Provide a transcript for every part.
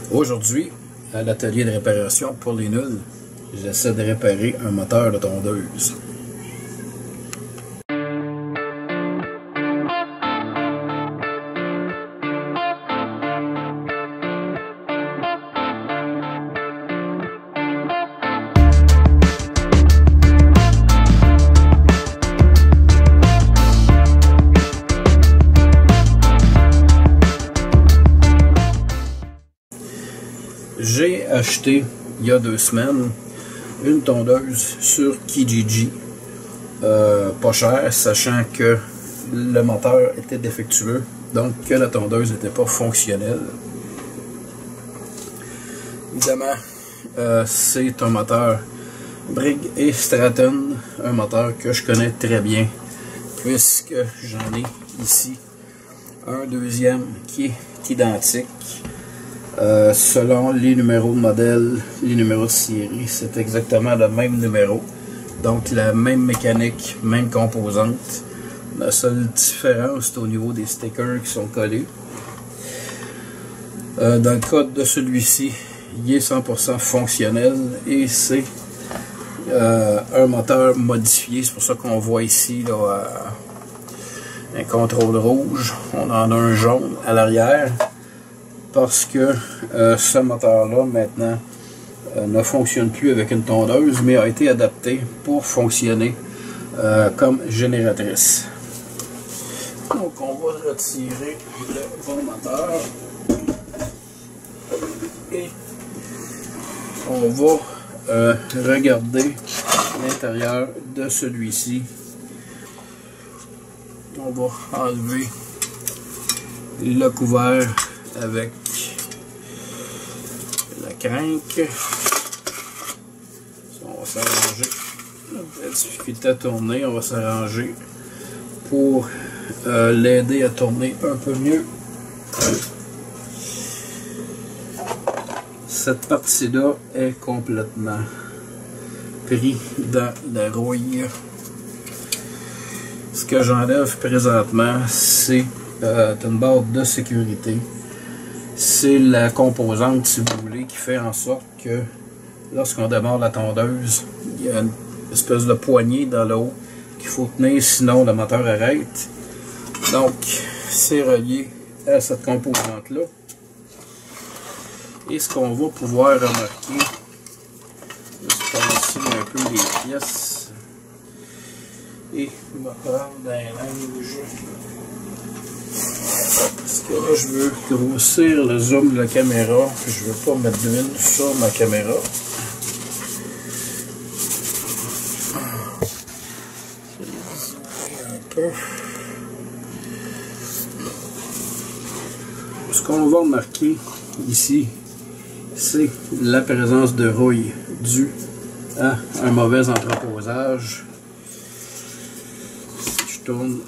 Aujourd'hui, à l'atelier de réparation pour les nuls, j'essaie de réparer un moteur de tondeuse. J'ai acheté il y a 2 semaines une tondeuse sur Kijiji, pas cher, sachant que le moteur était défectueux, donc que la tondeuse n'était pas fonctionnelle. Évidemment, c'est un moteur Brigg & Stratton, un moteur que je connais très bien, puisque j'en ai ici un deuxième qui est identique. Selon les numéros de modèle, les numéros de série, c'est exactement le même numéro. Donc la même mécanique, même composante. La seule différence c'est au niveau des stickers qui sont collés. Dans le cas de celui-ci, il est 100% fonctionnel et c'est un moteur modifié. C'est pour ça qu'on voit ici là, un contrôle rouge. On en a un jaune à l'arrière. Parce que ce moteur-là, maintenant, ne fonctionne plus avec une tondeuse, mais a été adapté pour fonctionner comme génératrice. Donc, on va retirer le bon moteur et on va regarder l'intérieur de celui-ci. On va enlever le couvert avec la cranque. On va s'arranger. La difficulté à tourner, on va s'arranger pour l'aider à tourner un peu mieux. Cette partie-là est complètement prise dans la rouille. Ce que j'enlève présentement, c'est une barre de sécurité. C'est la composante, si vous voulez, qui fait en sorte que lorsqu'on démarre la tondeuse, il y a une espèce de poignée dans le haut qu'il faut tenir, sinon le moteur arrête. Donc, c'est relié à cette composante-là. Et ce qu'on va pouvoir remarquer, je vais ici un peu les pièces et je vais prendre un linge. Parce que là, je veux grossir le zoom de la caméra. Je ne veux pas mettre d'huile sur ma caméra. Un peu. Ce qu'on va remarquer ici, c'est la présence de rouille due à un mauvais entreposage. Si je tourne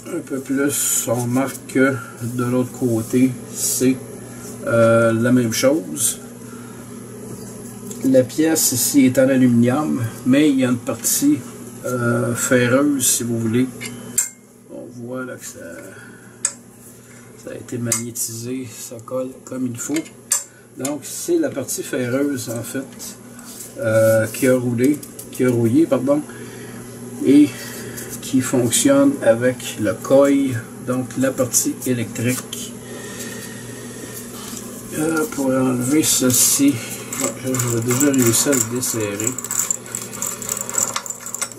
un peu plus, on remarque que de l'autre côté c'est la même chose. La pièce ici est en aluminium, mais il y a une partie ferreuse, si vous voulez. On voit là que ça a été magnétisé, ça colle comme il faut. Donc c'est la partie ferreuse en fait qui a rouillé, pardon, et qui fonctionne avec le coil, donc la partie électrique. Pour enlever ceci, j'ai déjà réussi à le desserrer.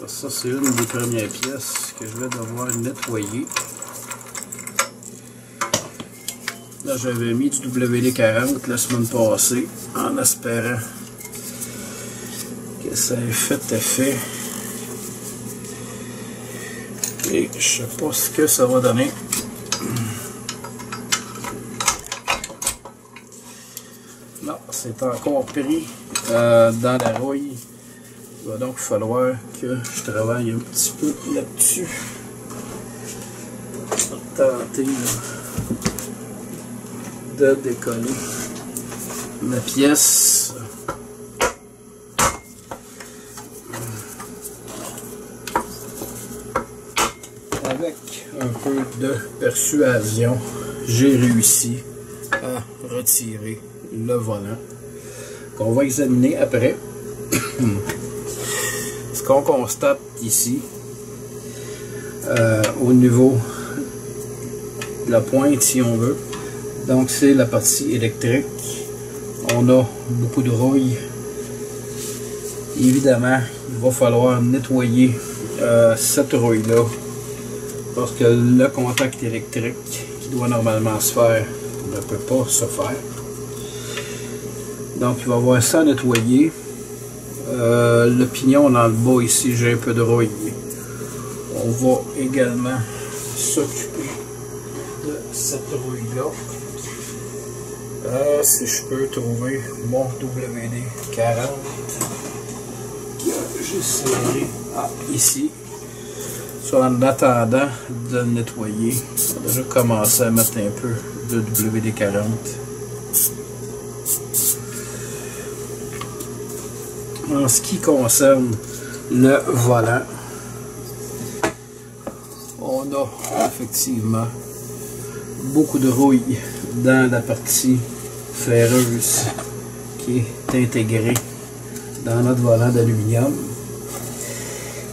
Ça, c'est une des premières pièces que je vais devoir nettoyer. Là, j'avais mis du WD-40 la semaine passée en espérant que ça ait fait effet. Et je sais pas ce que ça va donner. Non, c'est encore pris dans la rouille. Il va donc falloir que je travaille un petit peu là-dessus. Je vais tenter de décoller ma pièce. Avec un peu de persuasion, j'ai réussi à retirer le volant, qu'on va examiner après. Ce qu'on constate ici, au niveau de la pointe, si on veut, donc c'est la partie électrique. On a beaucoup de rouille. Évidemment, il va falloir nettoyer cette rouille-là, parce que le contact électrique qui doit normalement se faire ne peut pas se faire. Donc il va y avoir ça à nettoyer. Le pignon dans le bas ici, j'ai un peu de rouille. On va également s'occuper de cette rouille-là. Si je peux trouver mon WD-40 que j'ai serré ici. En attendant de le nettoyer, on va déjà commencer à mettre un peu de WD-40. En ce qui concerne le volant, on a effectivement beaucoup de rouille dans la partie ferreuse qui est intégrée dans notre volant d'aluminium.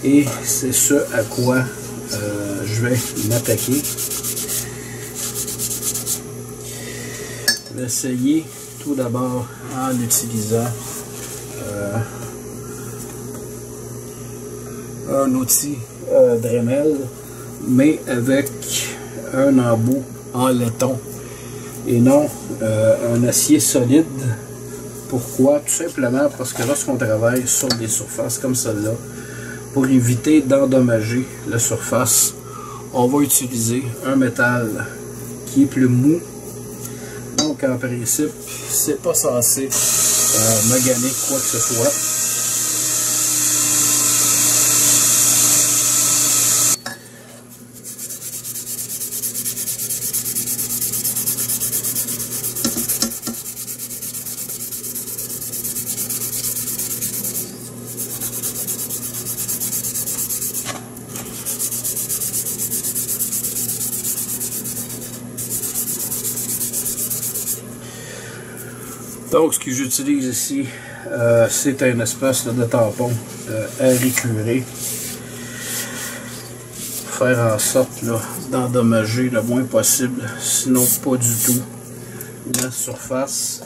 Et c'est ce à quoi je vais m'attaquer. Je vais essayer tout d'abord en utilisant un outil Dremel, mais avec un embout en laiton et non un acier solide. Pourquoi? Tout simplement parce que lorsqu'on travaille sur des surfaces comme celle-là, pour éviter d'endommager la surface, on va utiliser un métal qui est plus mou. Donc en principe, c'est pas censé maganer quoi que ce soit. Donc, ce que j'utilise ici, c'est un espèce de tampon à récurer. Faire en sorte d'endommager le moins possible, sinon pas du tout, la surface.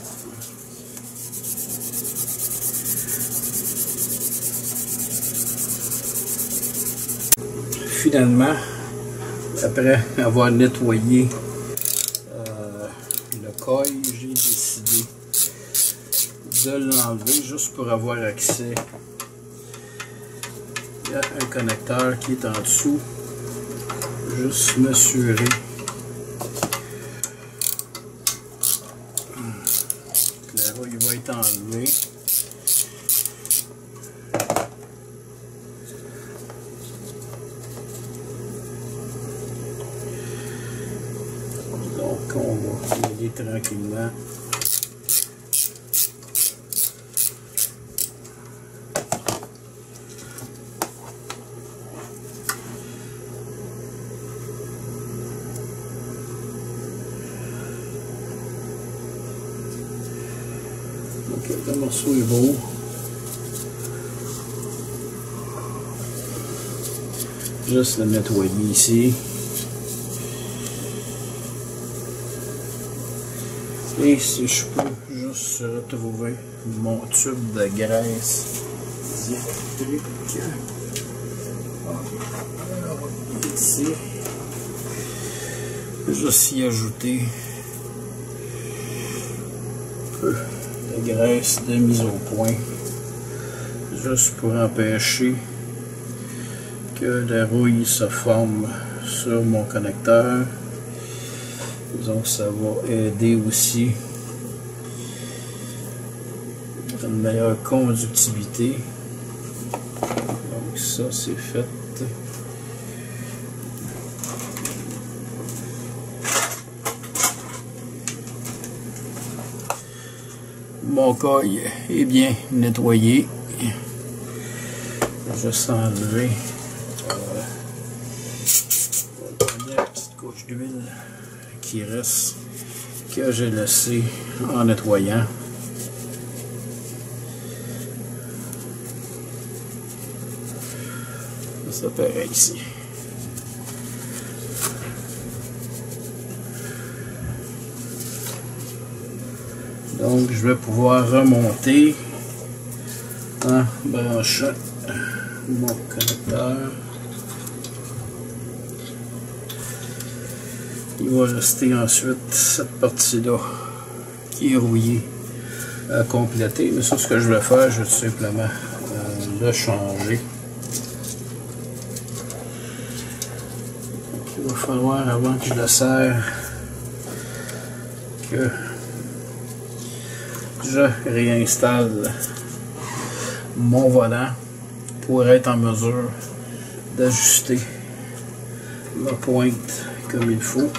Finalement, après avoir nettoyé le coil, j'ai décidé de l'enlever juste pour avoir accès. Il y a un connecteur qui est en dessous. Juste m'assurer que la rouille va être enlevée. Donc on va y aller tranquillement. Le morceau est beau. Juste le nettoyer ici. Et si je peux juste retrouver mon tube de graisse diélectrique. Alors, ici. Juste y ajouter un peu de graisse de mise au point, juste pour empêcher que la rouille se forme sur mon connecteur. Donc ça va aider aussi à une meilleure conductivité. Donc ça c'est fait. Mon coil est bien nettoyé. Je vais enlever la petite couche d'huile qui reste, que j'ai laissé en nettoyant. Ça paraît ici. Donc je vais pouvoir remonter en branchant mon connecteur. Il va rester ensuite cette partie-là qui est rouillée à compléter. Mais ça, ce que je vais faire, je vais tout simplement le changer. Donc, il va falloir, avant que je le serre, que je réinstalle mon volant pour être en mesure d'ajuster la pointe comme il faut.